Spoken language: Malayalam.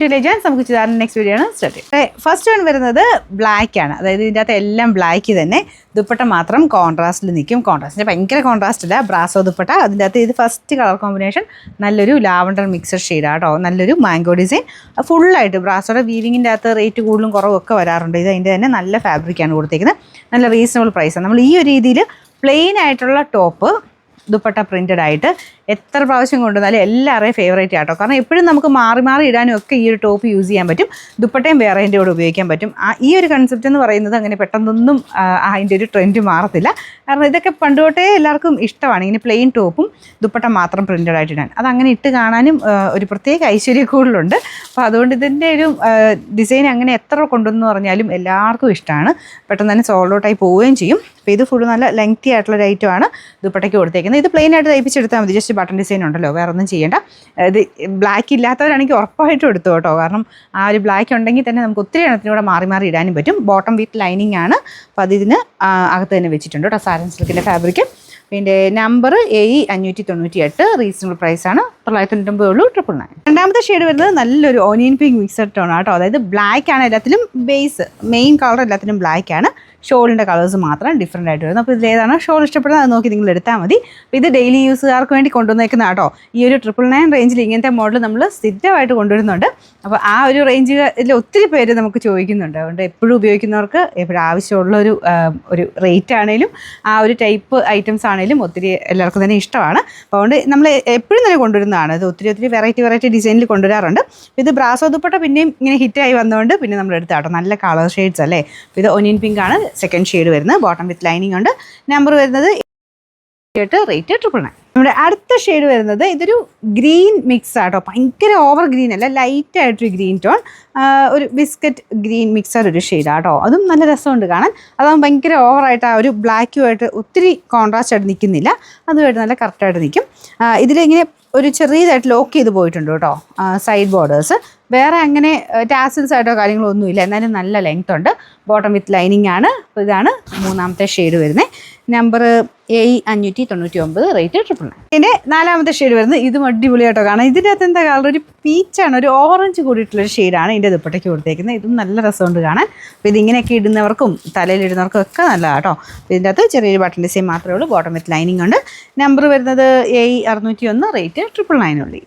നമുക്ക് ചെയ്താൽ നെക്സ്റ്റ് വീഡിയോ ആണ് സ്റ്റാർട്ട് ചെയ്യാം. ഫസ്റ്റ് വൺ വരുന്നത് ബ്ലാക്ക് ആണ്. അതായത് ഇതിൻ്റെ അകത്ത് എല്ലാം ബ്ലാക്ക് തന്നെ, ദുപ്പട്ട മാത്രം കോൺട്രാസ്റ്റിൽ നിൽക്കും. കോൺട്രാസ്റ്റിൻ്റെ ഭയങ്കര കോൺട്രാസ്റ്റ് ഇല്ല, ബ്രാസോ ദുപ്പട്ട. അതിൻ്റെ അകത്ത് ഇത് ഫസ്റ്റ് കളർ കോമ്പിനേഷൻ നല്ലൊരു ലാവണ്ടർ മിക്സഡ് ഷെയ്ഡാണ് കേട്ടോ. നല്ലൊരു മാംഗോ ഡിസൈൻ ഫുള്ളായിട്ട് ബ്രാസോയുടെ വീവിങ്ങിൻ്റെ അകത്ത് റേറ്റ് കൂടുതലും കുറവൊക്കെ വരാറുണ്ട്. ഇത് അതിൻ്റെ തന്നെ നല്ല ഫാബ്രിക്കാണ് കൊടുത്തേക്കുന്നത്, നല്ല റീസണബിൾ പ്രൈസാണ്. നമ്മൾ ഈ ഒരു രീതിയിൽ പ്ലെയിൻ ആയിട്ടുള്ള ടോപ്പ് ദുപ്പട്ട പ്രിൻറ്റഡ് ആയിട്ട് എത്ര പ്രാവശ്യം കൊണ്ടുവന്നാലും എല്ലാവരുടെയും ഫേവറേറ്റ് ആട്ടോ. കാരണം എപ്പോഴും നമുക്ക് മാറി മാറി ഇടാനും ഒക്കെ ഈ ഒരു ടോപ്പ് യൂസ് ചെയ്യാൻ പറ്റും, ദുപ്പട്ടയും വേറെ അതിൻ്റെ കൂടെ ഉപയോഗിക്കാൻ പറ്റും. ഈ ഒരു കൺസെപ്റ്റ് എന്ന് പറയുന്നത് അങ്ങനെ പെട്ടെന്നൊന്നും അതിൻ്റെ ഒരു ട്രെൻഡ് മാറത്തില്ല. കാരണം ഇതൊക്കെ പണ്ടുതൊട്ടേ എല്ലാവർക്കും ഇഷ്ടമാണ്, ഇങ്ങനെ പ്ലെയിൻ ടോപ്പും ദുപ്പട്ട മാത്രം പ്രിൻറ്റഡ് ആയിട്ട് ഇടാൻ. അതങ്ങനെ ഇട്ട് കാണാനും ഒരു പ്രത്യേക ഐശ്വര്യ കൂടുതലുണ്ട്. അപ്പോൾ അതുകൊണ്ട് ഇതിൻ്റെ ഒരു ഡിസൈൻ അങ്ങനെ എത്ര കൊണ്ടുവന്ന് പറഞ്ഞാലും എല്ലാവർക്കും ഇഷ്ടമാണ്, പെട്ടെന്ന് തന്നെ സോൾഡ് ഔട്ടായി പോവുകയും ചെയ്യും. അപ്പോൾ ഇത് ഫുൾ നല്ല ലെങ്തി ആയിട്ടുള്ളൊരു ഐറ്റമാണ് ദുപ്പട്ടയ്ക്ക് കൊടുത്തേക്കുന്നത്. ഇത് പ്ലെയിൻ ആയിട്ട് തയ്പ്പിച്ചെടുത്താൽ മതി, ജസ്റ്റ് ബട്ടൺ ഡിസൈൻ ഉണ്ടല്ലോ, വേറെ ഒന്നും ചെയ്യേണ്ട. ഇത് ബ്ലാക്ക് ഇല്ലാത്തവരാണെങ്കിൽ ഉറപ്പായിട്ടും എടുത്തു കേട്ടോ. കാരണം ആ ഒരു ബ്ലാക്ക് ഉണ്ടെങ്കിൽ തന്നെ നമുക്ക് ഒത്തിരി എണ്ണത്തിനൂടെ മാറി മാറി ഇടാനും പറ്റും. ബോട്ടം വിത്ത് ലൈനിങ് ആണ്, അപ്പോൾ അതിന് അകത്ത് തന്നെ വെച്ചിട്ടുണ്ട് കേട്ടോ. സാരൻ സിൽക്കിൻ്റെ ഫാബ്രിക്. പിന്നെ നമ്പർ AE598, റീസണബിൾ പ്രൈസാണ്, 999 ഉള്ളൂ, 999. രണ്ടാമത്തെ ഷെയ്ഡ് വരുന്നത് നല്ലൊരു ഓനിയൻ പിങ്ക് മിക്സഡ് ടോൺ ആട്ടോ. അതായത് ബ്ലാക്ക് ആണ് എല്ലാത്തിലും ബേസ്, മെയിൻ കളർ എല്ലാത്തിലും ബ്ലാക്ക് ആണ്. ഷോളിൻ്റെ കളേഴ്സ് മാത്രം ഡിഫറെൻ്റ് ആയിട്ട് വരുന്നു. അപ്പോൾ ഇതിലേതാണ് ഷോൾ ഇഷ്ടപ്പെടുന്നത് അത് നോക്കി നിങ്ങൾ എടുത്താൽ മതി. അപ്പോൾ ഇത് ഡെയിലി യൂസുകാർക്ക് വേണ്ടി കൊണ്ടുവന്നേക്കുന്ന കേട്ടോ. ഈ ഒരു 999 റേഞ്ചിൽ ഇങ്ങനത്തെ മോഡൽ നമ്മൾ സ്ഥിരമായിട്ട് കൊണ്ടുവരുന്നുണ്ട്. അപ്പോൾ ആ ഒരു റേഞ്ചിൽ ഒത്തിരി പേര് നമുക്ക് ചോദിക്കുന്നുണ്ട്. അതുകൊണ്ട് എപ്പോഴും ഉപയോഗിക്കുന്നവർക്ക് എപ്പോഴും ആവശ്യമുള്ളൊരു ഒരു റേറ്റ് ആണെങ്കിലും ആ ഒരു ടൈപ്പ് ഐറ്റംസ് ആണെങ്കിലും ഒത്തിരി എല്ലാവർക്കും തന്നെ ഇഷ്ടമാണ്. അപ്പോൾ അതുകൊണ്ട് നമ്മൾ എപ്പോഴും തന്നെ കൊണ്ടുവരുന്നതാണ്. ഇത് ഒത്തിരി വെറൈറ്റി ഡിസൈനിൽ കൊണ്ടുവരാറുണ്ട്. ഇത് ബ്രാസോ ദുപ്പട്ട പിന്നെയും ഇങ്ങനെ ഹിറ്റായി വന്നതുകൊണ്ട് പിന്നെ നമ്മൾ എടുത്താട്ടോ. നല്ല കളർ ഷെയ്ഡ്സ് അല്ലേ. അപ്പോൾ ഇത് ഒനിയൻ പിങ്ക് ആണ് സെക്കൻഡ് ഷെയ്ഡ് വരുന്നത്, ബോട്ടം വിത്ത് ലൈനിങ് ഉണ്ട്. നമ്പർ വരുന്നത് 8, റേറ്റ് 999. നമ്മുടെ അടുത്ത ഷെയ്ഡ് വരുന്നത് ഇതൊരു ഗ്രീൻ മിക്സ് ആട്ടോ. ഭയങ്കര ഓവർ ഗ്രീൻ അല്ല, ലൈറ്റായിട്ടൊരു ഗ്രീൻ ടോൺ, ഒരു ബിസ്ക്കറ്റ് ഗ്രീൻ മിക്സർ ഒരു ഷെയ്ഡാട്ടോ. അതും നല്ല രസമുണ്ട് കാണാൻ. അതാകുമ്പോൾ ഭയങ്കര ഓവറായിട്ട് ആ ഒരു ബ്ലാക്കുമായിട്ട് ഒത്തിരി കോൺട്രാസ്റ്റ് ആയിട്ട് നിൽക്കുന്നില്ല, അതുമായിട്ട് നല്ല കറക്റ്റായിട്ട് നിൽക്കും. ഇതിലിങ്ങനെ ഒരു ചെറിയതായിട്ട് ലോക്ക് ചെയ്ത് പോയിട്ടുണ്ട് കേട്ടോ സൈഡ് ബോർഡേഴ്സ്. വേറെ അങ്ങനെ ടാസിൽസ് ആയിട്ടോ കാര്യങ്ങളോ ഒന്നുമില്ല, എന്നാലും നല്ല ലെങ്ത് ഉണ്ട്. ബോട്ടം വിത്ത് ലൈനിങ് ആണ്. അപ്പോൾ ഇതാണ് മൂന്നാമത്തെ ഷെയ്ഡ് വരുന്നത്. Number AE599, rate 999. പിന്നെ നാലാമത്തെ ഷെയ്ഡ് വരുന്നത് ഇതും അടിപൊളിയായിട്ടോ കാണാം. ഇതിൻ്റെ അകത്ത് എന്താ കളർ, ഒരു പീച്ചാണ്, ഒരു ഓറഞ്ച് കൂടിയിട്ടുള്ളൊരു ഷെയ്ഡാണ് ഇതിൻ്റെ ദുപ്പട്ടയ്ക്ക് കൊടുത്തേക്കുന്നത്. ഇതും നല്ല രസമുണ്ട് കാണാൻ. അപ്പോൾ ഇതിങ്ങനെയൊക്കെ ഇടുന്നവർക്കും തലയിലിടുന്നവർക്കും ഒക്കെ നല്ലതാണ് കേട്ടോ. ഇതിൻ്റെ അകത്ത് ചെറിയൊരു ബട്ടൺ ഡിസൈൻ മാത്രമേ ഉള്ളൂ. ബോട്ടം വിത്ത് ലൈനിങ് ഉണ്ട്. നമ്പർ വരുന്നത് AE601, റേറ്റ് 999 ഉള്ളൂ.